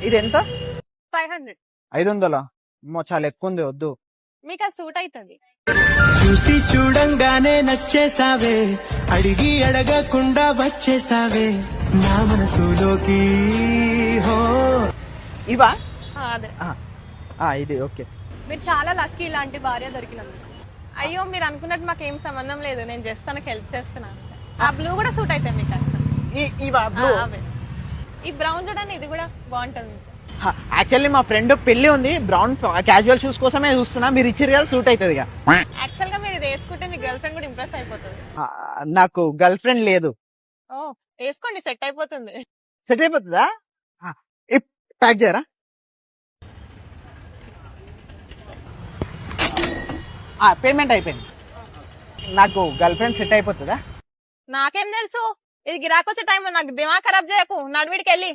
ఇది ఎంత? 500. 500? చాలా ఎక్కువ ఉంది, వద్దు. మీకు అది సూట్ అవుతుంది. చూసి చూడంగానే నచ్చేసావే, అడిగి అడగకుండా వచ్చేసావే నా మనసులోకి. హో ఇవా? అదే. ఇది ఓకే. మీరు చాలా లక్కీ ఇలాంటి భార్య దొరికినందుకు. అయ్యో మీరు అనుకున్నట్టు మాకు ఏం సంబంధం లేదు, నేను జస్ట్ తనకు హెల్ప్ చేస్తున్నాను. ఆ బ్లూ కూడా సూట్ అవుతాయి మీకు. ఇవా బ్లూ? అవే. ఈ బ్రౌన్ చూడండి, ఇది కూడా బాగుంటుంది. యాక్చువల్లీ మా ఫ్రెండ్ పెళ్లి ఉంది, బ్రౌన్ క్యాజువల్ షూస్ కోసమే చూస్తున్నా, మీరు ఇచ్చారు కదా, సూట్ అవుతుంది. యాక్చువల్ గా మీరు ఇది వేసుకుంటే మీ గర్ల్ ఫ్రెండ్ కూడా ఇంప్రెస్ అయిపోతుంది. నాకు గర్ల్ ఫ్రెండ్ లేదు. ఓ వేసుకోండి, సెట్ అయిపోతుంది. సెట్ అయిపోతుందా? ప్యాక్ చేయరా? పేమెంట్ అయిపోయింది. నాకు గర్ల్ ఫ్రెండ్ సెట్ అయిపోతుందా? నాకేం తెలుసు, ఇది గిరాకొచ్చే టైం, నాకు దిమాగ్ ఖరాబ్ చేయకు, నడువిడికి వెళ్ళి.